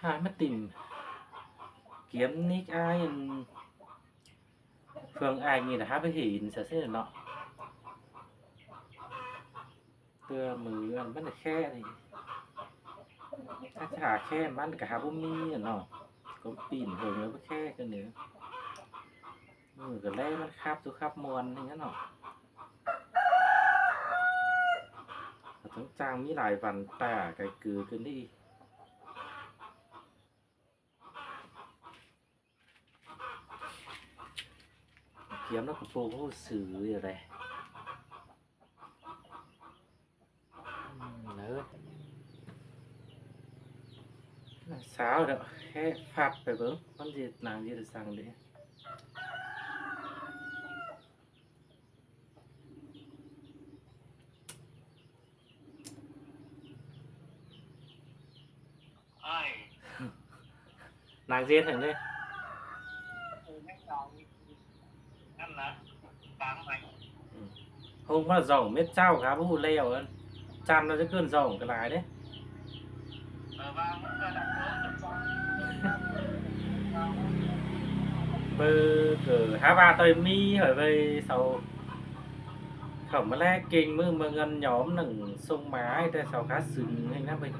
hai mất tìm kiếm nick ai phương ai nhìn là hát với hình sẽ là nọ từมืออันมันแค่นี่ถ้าจะหาแค่มันกับหาบ่มีอ่ะเนาะก็ปีนเหิงแล้วก็แค่กันเนื้อมือกับแล่มันคาบสุคาบมวนอย่างนั้นเนาะทั้งจางมีหลายวันตาไก่กือขึ้นดีเขียมแล้วก็โปรเขาสื่ออะไรเนื้อsáo đó hết phạt phải bớm con gì làm gì được sang đấy nàng gì thằng đây hôm qua rồng mét trao cá bù leo ăn chăn nó sẽ cơn rồng cái lái đấy bơ cờ há ba tôi mi hỏi về sau khổng mà lẽ kinh mà ngân nhóm nằng sông má hay ta sau cá sừng hay nắp vậy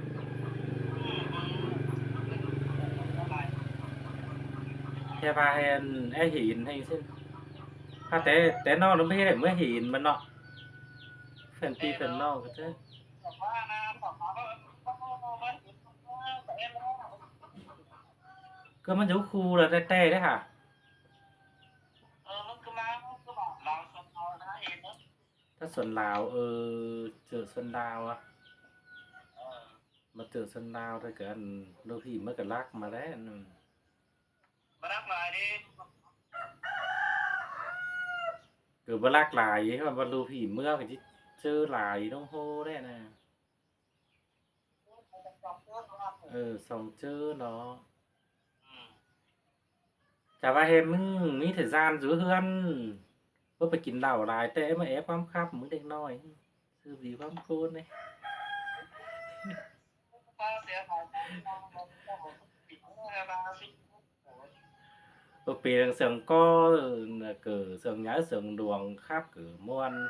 theo ba hèn e hiền hay xin ha té no nó mới mới hiền mà nọ phần ti phần no cái thế cơมันอยู่คู่làแต่ได้ค่ะถ้าส่วนลาวเจอส่วนลาวอะมาเจอส่วนลาวถ้าเกิดลูกพี่เมื่อกี้ลักมาแล้วมาลักลายดิเกิดมาลักลายเพราะว่าลูกพี่เมื่อกี้เจอลายต้องโฮได้นะส่งเจอเนาะchả ba em nghĩ thời gian giữa hơn có phải kín đảo lại té mà ép bám khắp mới định nói sư gì bám côn đấy có tiền sườn co cử sườn nhớ sườn đuồng khắp cử muôn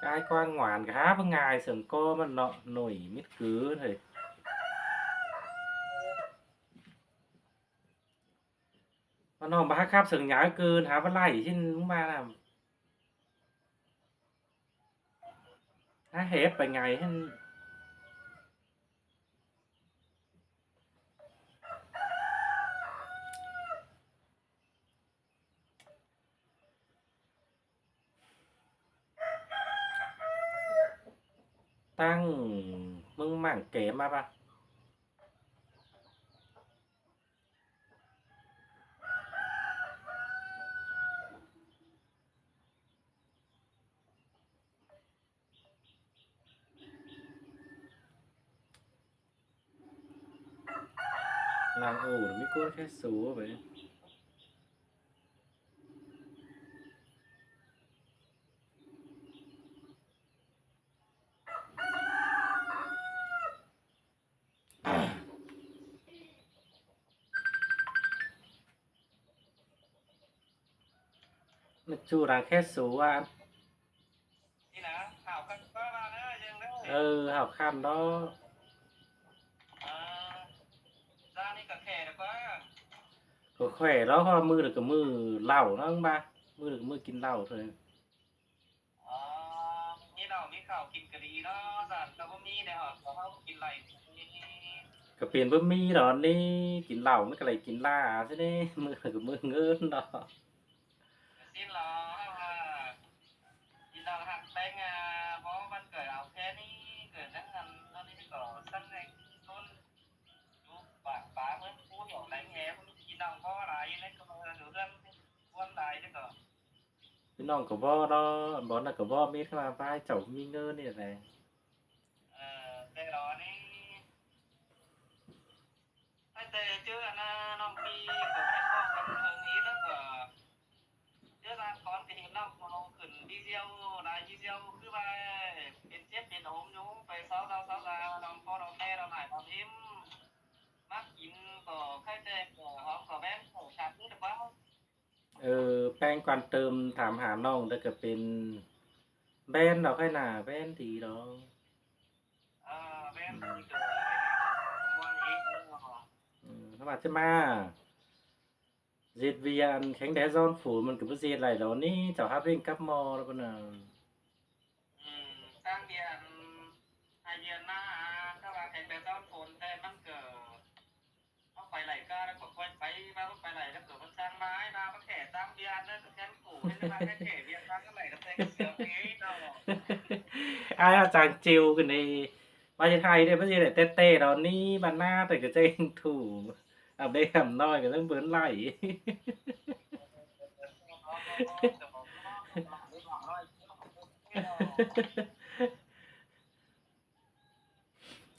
cái quan ngoạn khá với ngài sườn co mà nọ nổi mít cứ thôiมันนอนบ้าครับเสียงหยาเกินหาว่าไล่เช่นมาน่ะถ้าเฮฟไปไงให้ตั้งมึงหมั่งเก๋มาปะลางโอ้ไม่กู้แค่สูไปมันจูรางแค่สูอ่ะหาวข้ามđó có khỏe đó có mưa được cái mưa lẩu đó không ba mưa được mưaกินเหล้าthôiมีเหล้ามีข้าวกินกะดีเนาะสั่นก็บ่มีได้ฮอดเขากินไหลก็เปลี่ยนบ่มีดอกนี่กินเหล้ามันก็เลยกินลาซะนี่มือก็มือเงินดอกกินเหล้ากินเหล้าหักแตงบ่มันเกิดเอาแค่นี้เกิดจังนั้นตอนนี้ก็สั่งให้คนอยู่ปากปลาเหมือนกูอยู่ไหนแหมกินเหล้าบ่หลายในก็มาดูเรื่องควรหลายเด้อก็พี่น้องก็บ่ดอกบ่น่ะก็บ่มีเข้ามาพายเจ้ามีเงินนี่แหละแต่ดอกนี้แต่เจออันน้องปีก็ให้พ้องกันเรื่องนี้แล้วก็เจอร้านก่อนก็เห็นน้ำเอาขึ้นดีเซลหลายดีเซลคือว่าเป็นเจ็บเป็นโหมอยู่ไปเซาน้องพ่อน้องแม่เราหลายความอิ่ม แป้งกวนเติมถามหาน้องแต่ก็เป็นแบรนด์ดอกให้หน่าแบรนด์ดีดอก แม่อืม ที่เกิดผมมองอีกเขาว่าจะมาเจ็ดเวียนแข็งแดดร้อนฝนมันก็บ่เสียหลายดอกนี่เจ้าหาเพลงกลับมอแล้วพุ่นน่ะตั้งเดือนไอเดือนหน้าถ้าว่าแข่งแต่ต้นฝนแต่มันเกิดเอาไปไหลก็แล้วก็ค่อยไปมาก็ไปไหลแล้วเกิดมันสร้างไม้มาก็แข่ตั้งเดือนแล้วก็แข่งกูให้มาแค่แข่เดือนตั้งก็ไหลก็แข่งเสือปีเนาะ อายอาจารย์จิวขึ้นในประเทศไทยเนี่ยบ่สิได้เต้ๆดอกนี้บ้านนาแต่ก็เจ้งถูกเอาได้คำน้อยก็ต้องเบิ่นไหล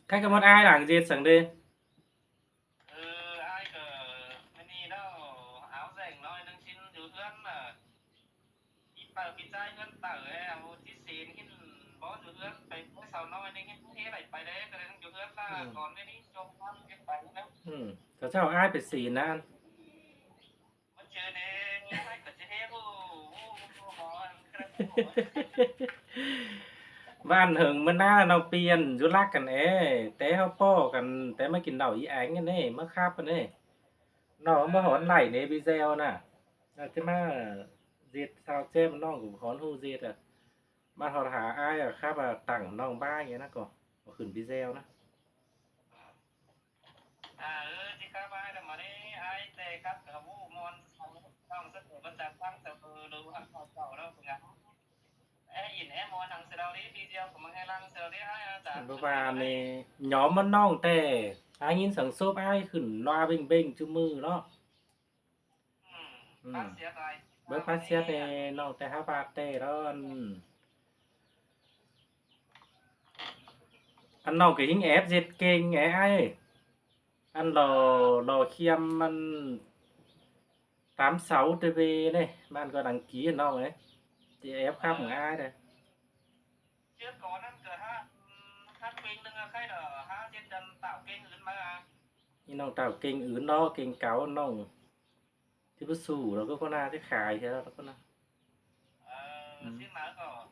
Cách món ai làng gì sẵn đi. Ai cờ bên đi đâu áo rèn nói đang xin dù thương mà ít tờ bị trai hơn tờ ấy một chiếc xin hin bó dù thương phải có sao nói nên hin thế lại phải đấy cái đang dù thương là còn bên đi cho con cái phải nữa Cháu cháu ai phải xì nè anh. mất chơi nè ai cờ chơi hết Và hưởng mình na nó piền du lắcกันtéเฮาป้อกันแต่มากินเหล้าอีแองกันนี่มาคาบกันนี่น้องมาหอนไหลในวิเซลน่ะอาจจะมาเจ็ดสาวเจ้มน้องกูหอนฮูเจ็ดอ่ะมาหอหาอ้ายอ่ะครับอ่ะตั้งน้องบ้าอย่างเงี้ยนะก็ขึ้นวิเซลนะที่ข้าบ้านมาได้ไอ้แต่ครับกับวูมอนต้องสนุกกันจากฟังแต่ดูหันเก่าแล้วเป็นไงยินมอนทางเซลลี่ปีเดียวของมังไงลังเซลลี่ให้อาจารย์ เมื่อวานนี่ย้อมมันน้องแต่อ้ายยินสังโซบอ้ายขึ้นลาเบ่งเบ่งจุมือเนาะเบิกภาเสียแต่น้องแต่หาบาทแต่แล้วอันน้องก็ยิงแอบเจ็ดเก่งไอ้อันรอเคียมมันตามเสาทีวีนี่บ้านก็ดังกี้น้องấy thì ép khắpของai đây trước có năm cờ hát pin đừng khai đờ hát trên chân tạo kênhอื่นมา นี่น้องเต่าเก่งอื่นเนาะเก่งเก่าน้องที่ผู้สู่เราก็น่าจะขายใช่แล้วก็น่าxin má có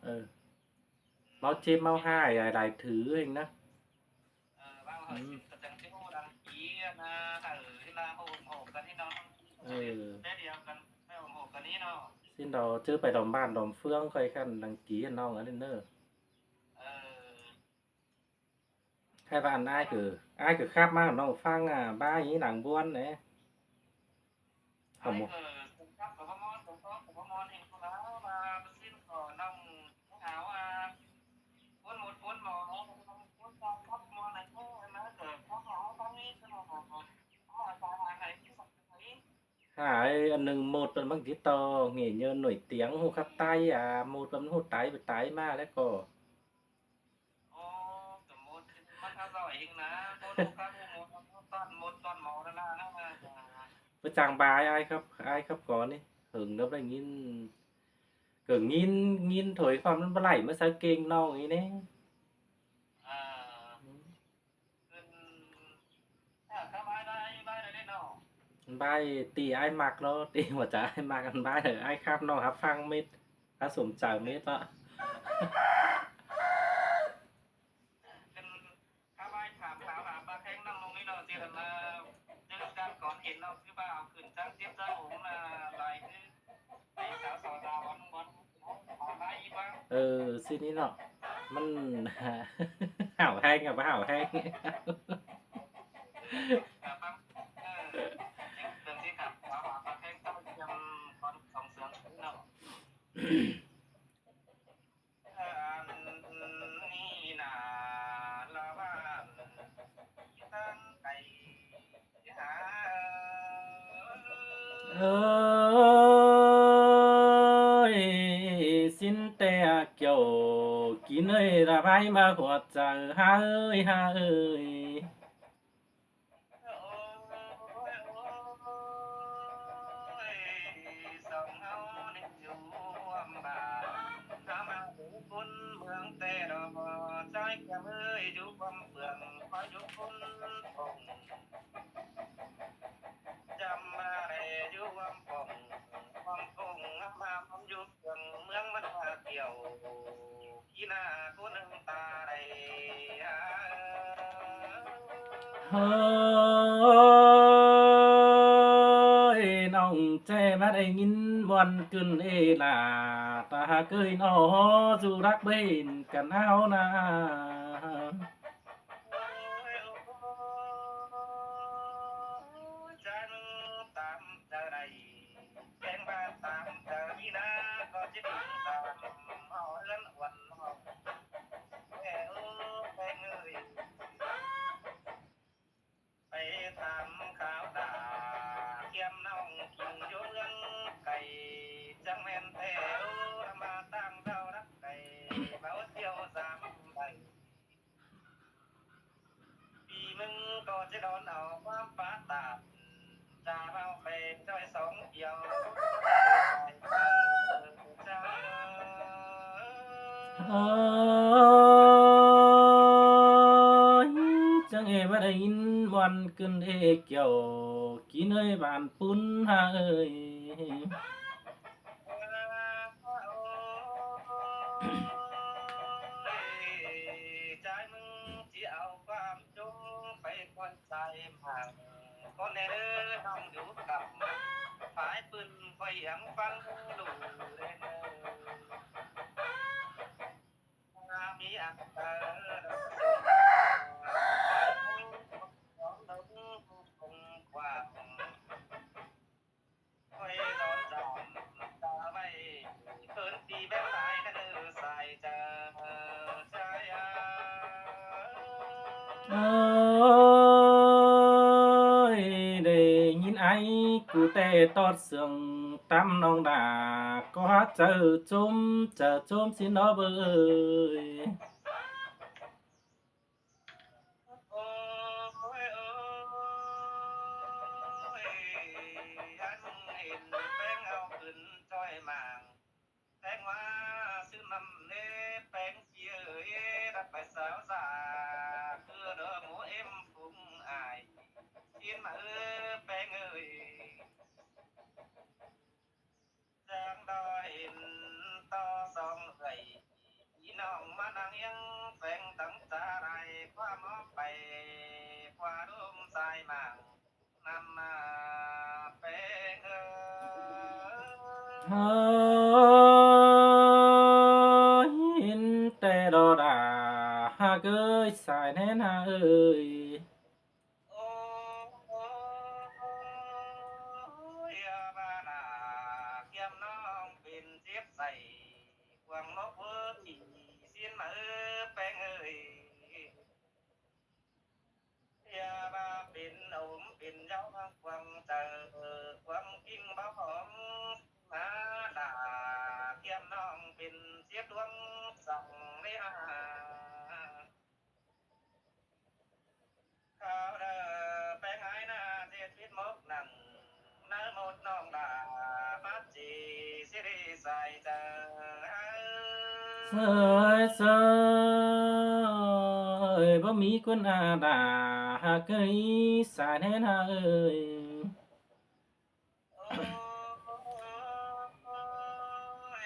máu chêm máu hai đại thứ anh đó bao hỏi xin chẳng cái hồ đăng ký là hồ cáiที่น้องได้เดียวกันไม่hồ cáiนี้เนาะ xin đó chứ phải đòm bàn đòm phương coi khăn đăng ký anhน้องở đây nữa hai bạn ai cứ khắp mangน้องฟังba ý nàng buôn đấy không một của món hình của nó mà xin của nông áo cuốn một cuốn mỏ cuốn con cóc món này nó cỡ có nó có ít nó này Hải anh đừng một tuần bằng tí to nghề như nổi tiếng hô khắp tay một tuần hô tái mà đấy cổ với chàng bài ai khắp có đi hưởng đâu là nhìn cỡ nhìn thổi phòng nó lại mới sao kinh nào ý đấy bài tì ai mặc nó tì mà chả ai mặc ăn bài ở ai khắp nó hấp phăng mít há sủng chảo mít đó xin ý nọมันหาวแห้งอ่ะหาวแห้งxin te kiểu kín ơi là vai mà hoạt rằng ha ơi เฮ้ยน้องแจ้มาได้ยินม่วนกึ้นเอล่ะตาเกยน้อสู่รักเบ้นกันเอานะโอ้ยโอ้ยใจมึงตามเจอใดแกงบ้านตามเจอนี่นะก็จะดึงตามเอาเรื่องวันเอาแม่เออแม่เอ้ยไปทำข้าวตาเทียมน้องกินอยู่เรื่องไก่จังแม่นแท้เออมาตั้งเจ้ารักไก่เบาเที่ยวสามใบ ปีมึงก็จะโดนเอาความฟ้าตาจะเอาไปจ้อยสองเดียวจะ เฮ้ยจังเอมาได้ยินม่วนกึ้นเอเกี่ยวกินเอ้ยบ้านปุ้นหาเอ้ย ใจมึงที่เอาความจงไปควนใจพังคนในเด้อน้องอยู่กับฝ่ายปืนไฟยังฟังดูเด้อมีอักเตอของเราคงกว่าคอยนอนจำตาไว้เกินปีแบงหลายนั่นเออใส่เจอใจเอ้ยได้ยินไอ้กูแต่ตอดเสียงตำน้องด่าก็ฮักเจอจมสิน้อเบยโอ้ยโอ้ยอันเห็นแป้งเอาขึ้นจ้อยหมางแป้งว่าซื้อมันเล่แป้งเกี่ยรับไปสาวสาคือเด้อหมูเอ็มฟุ้งอายกินมาแป้งเอ้ยจางดอยต่อสองเอ้ยพี่น้องมานั่งยังแป้งตั้งตาไรความมองไปกว่าดมสายหมางนำมาแป้งเอ้เฮ้ย ยเห็นแต่ดอด่าหากเอ้ยสายแน่นาเอ้ยโอ้ยบานาเกี่ยมน้องเป็นเจ็บใส่กวางนกเว้ยสิ้นมาแป้งเอ้ยยาบาเป็นอมเป็นเจ้ากวางเจอกวางกิ้งบ้าหอมมาด่าเกี่ยมน้องเป็นเจ็บดวงส่องไม่หา ข้าวเด้อแป้งไอ้หน้าเสียชีวิตมกหนังน้ำหมดน้องดามัดจีสิริใส่เจอเสยเสยบ่มีคนอาด่าหากเอ้ยสายแน่นาเอ้ย โอ้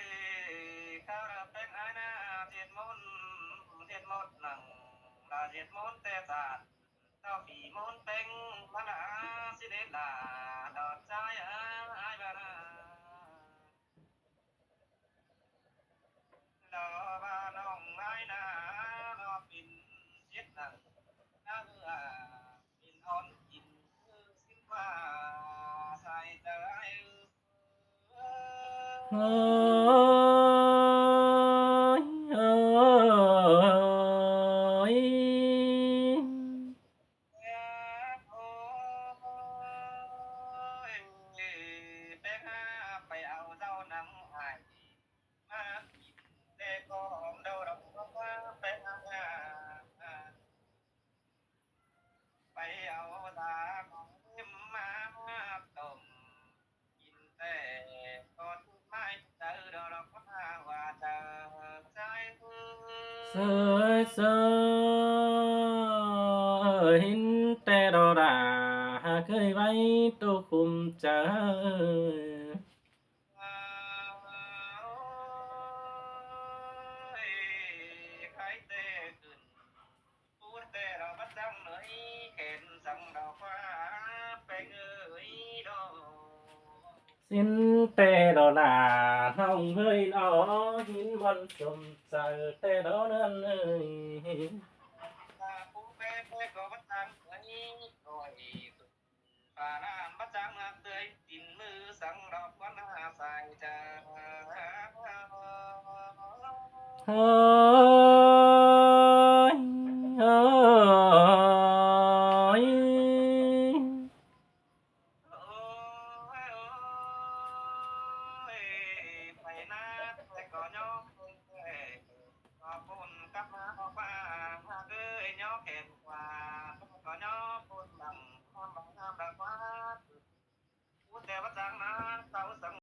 ยข้าวเด้อแป้งไอ้หน้าเสียดมดหนังดาเสียดมดแต่ตาเจ้าปีมดเป็งมันอาสิเดดาดอดใจไอ้บ้านา ดอบ้าน้องไม้นาดอปินเจ็ดหนังนาเมื่อปินอ่อนกินคือสิ้นว่าใส่ใจเฮ้ยเอ้ยโอ้ยไปหาไปเอาเจ้าน้ำหายมากินแต่ก็หอมเดาดอกว่าไปหาไปเอาตาของเอ็มมาต้ม กินแต่ต้นไม้เจอดอกว่าเจอใจเสยเสยเห็นแต่ดอด่าหากเคยไว้ตัวคุมเจอใครเตะขึ้นพูดแต่เราบัดดังเหนื่อยเห็น sang đào hoa bèn ơi đó สิ้นแต่ดอกหนาน้องเฮ้ยน้อหินบนสมใส่แต่ดอกนั้นเอ้ย ta phú bé có bắt sang ấy rồi và nam bắt sang ngạc tươi tin mưa sang đào quán xài trà เฮ้ยเฮ้ย phải nát phải có nhóm có buồn cắp má ba ơi nhóm hẹn quà có nhóm buồn bằng hoa bằng hoa bằng hoa แต่ว่าจังนะเสาสัง